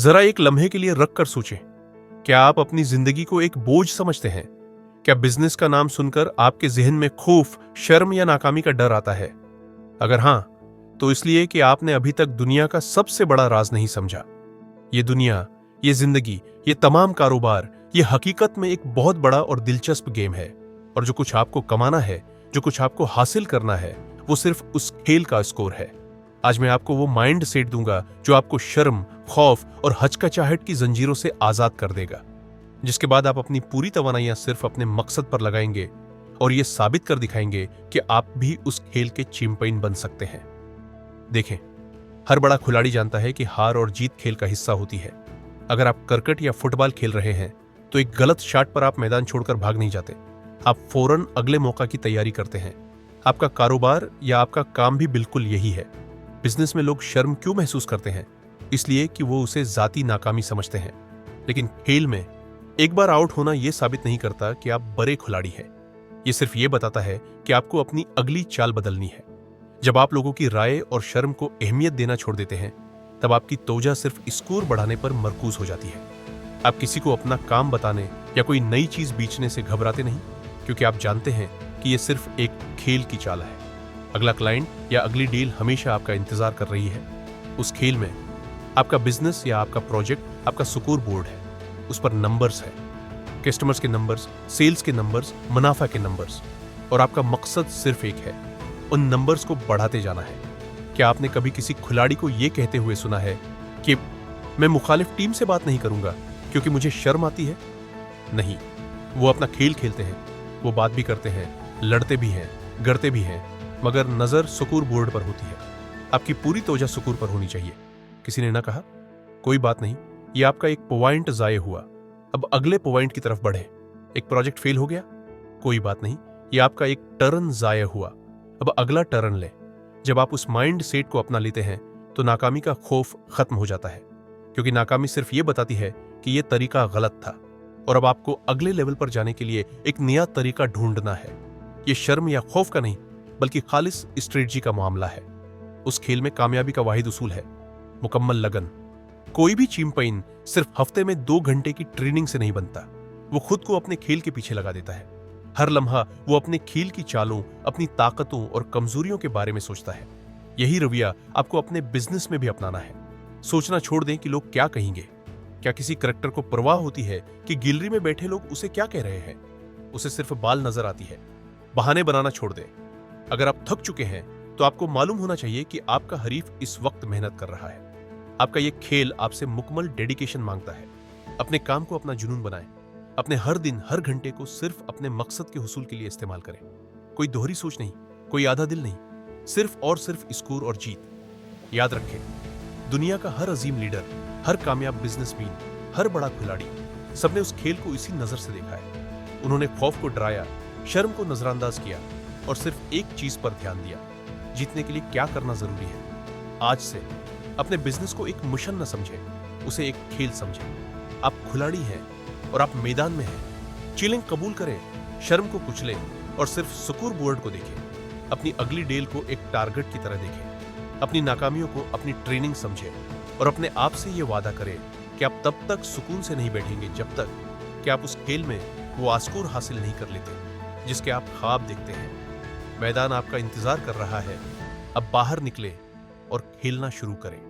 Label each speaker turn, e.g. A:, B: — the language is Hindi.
A: जरा एक लम्हे के लिए रख कर सोचें, क्या आप अपनी जिंदगी को एक बोझ समझते हैं? क्या बिजनेस का नाम सुनकर आपके जहन में खौफ, शर्म या नाकामी का डर आता है? अगर हां, तो इसलिए कि आपने अभी तक दुनिया का सबसे बड़ा राज नहीं समझा। ये दुनिया, ये जिंदगी, ये तमाम कारोबार, ये हकीकत में एक बहुत बड़ा और दिलचस्प गेम है। और जो कुछ आपको कमाना है, जो कुछ आपको हासिल करना है, वो सिर्फ उस खेल का स्कोर है। आज मैं आपको वो माइंड सेट दूंगा जो आपको शर्म, खौफ और हचकचाहट की जंजीरों से आजाद कर देगा, जिसके बाद आप अपनी पूरी तवानाइयां सिर्फ अपने मकसद पर लगाएंगे और ये साबित कर दिखाएंगे कि आप भी उस खेल के चैंपियन बन सकते हैं। देखें, हर बड़ा खिलाड़ी जानता है कि हार और जीत खेल का हिस्सा होती है। अगर आप क्रिकेट या फुटबॉल खेल रहे हैं तो एक गलत शॉट पर आप मैदान छोड़कर भाग नहीं जाते। आप फौरन अगले मौका की तैयारी करते हैं। आपका कारोबार या आपका काम भी बिल्कुल यही है। बिजनेस में लोग शर्म क्यों महसूस करते हैं? इसलिए कि वो उसे जाती नाकामी समझते हैं। लेकिन खेल में एक बार आउट होना यह साबित नहीं करता कि आप बड़े खिलाड़ी हैं। यह सिर्फ ये बताता है कि आपको अपनी अगली चाल बदलनी है। जब आप लोगों की राय और शर्म को अहमियत देना छोड़ देते हैं, तब आपकी तोजा सिर्फ स्कोर बढ़ाने पर मरकूज हो जाती है। आप किसी को अपना काम बताने या कोई नई चीज बेचने से घबराते नहीं, क्योंकि आप जानते हैं कि यह सिर्फ एक खेल की चाल है। अगला क्लाइंट या अगली डील हमेशा आपका इंतजार कर रही है। उस खेल में आपका बिजनेस या आपका प्रोजेक्ट आपका स्कोर बोर्ड है। उस पर नंबर्स है, कस्टमर्स के नंबर्स, सेल्स के नंबर्स, मुनाफा के नंबर्स, और आपका मकसद सिर्फ एक है, उन नंबर्स को बढ़ाते जाना है। क्या आपने कभी किसी खिलाड़ी को यह कहते हुए सुना है कि मैं मुखालिफ टीम से बात नहीं करूंगा क्योंकि मुझे शर्म आती है? नहीं, वो अपना खेल खेलते हैं। वो बात भी करते हैं, लड़ते भी हैं, गड़ते भी हैं, मगर नजर स्कोर बोर्ड पर होती है। आपकी पूरी तोजा स्कोर पर होनी चाहिए। किसी ने ना कहा, कोई बात नहीं, ये आपका एक पॉइंट जाये हुआ, अब अगले पॉइंट की तरफ बढ़े। एक प्रोजेक्ट फेल हो गया, कोई बात नहीं, ये आपका एक टर्न जाया हुआ, अब अगला टर्न ले। जब आप उस माइंड सेट को अपना लेते हैं तो नाकामी का खौफ खत्म हो जाता है, क्योंकि नाकामी सिर्फ ये बताती है कि यह तरीका गलत था और अब आपको अगले लेवल पर जाने के लिए एक नया तरीका ढूंढना है। यह शर्म या खौफ का नहीं, बल्कि खालिस स्ट्रेटजी का मामला है। उस खेल में कामयाबी का वाहिद उसूल है मुकम्मल लगन। कोई भी चैंपियन सिर्फ हफ्ते में 2 घंटे की ट्रेनिंग से नहीं बनता। वो खुद को अपने खेल के पीछे लगा देता है। हर लम्हा वो अपने खेल की चालों, अपनी ताकतों और कमजोरियों के बारे में सोचता है। यही रवैया आपको अपने बिजनेस में भी अपनाना है। सोचना छोड़ दें कि लोग क्या कहेंगे। क्या किसी करैक्टर को परवाह होती है कि गैलरी में बैठे लोग उसे क्या कह रहे हैं? उसे सिर्फ बाल नजर आती है। बहाने बनाना छोड़ दें। अगर आप थक चुके हैं तो आपको मालूम होना चाहिए कि आपका हरीफ इस वक्त मेहनत कर रहा है। आपका यह खेल आपसे मुकम्मल डेडिकेशन मांगता है। अपने काम को अपना जुनून बनाएं। अपने हर दिन, हर घंटे को सिर्फ अपने मकसद के हुसूल के लिए इस्तेमाल करें। कोई दोहरी सोच नहीं, कोई आधा दिल नहीं, सिर्फ और सिर्फ स्कोर और जीत। याद रखें, दुनिया का हर अजीम लीडर, हर कामयाब बिजनेसमैन, हर बड़ा खिलाड़ी, सबने उस खेल को इसी नजर से देखा है। उन्होंने खौफ को डराया, शर्म को नजरअंदाज किया और सिर्फ एक चीज पर ध्यान दिया, जीतने के लिए क्या करना जरूरी है। आज से अपने बिजनेस को एक मिशन न समझें, उसे एक खेल समझें। आप खिलाड़ी हैं और आप मैदान में हैं। चैलेंज कबूल करें, शर्म को कुचलें और सिर्फ स्कोर बोर्ड को देखें। अपनी अगली डील को एक टारगेट की तरह देखें। अपनी नाकामियों को अपनी ट्रेनिंग समझें और अपने आप से यह वादा करें कि आप तब तक सुकून से नहीं बैठेंगे जब तक कि आप उस खेल में वो आस्कोर हासिल नहीं कर लेते जिसके आप ख्वाब देखते हैं। मैदान आपका इंतजार कर रहा है। अब बाहर निकलें और खेलना शुरू करें।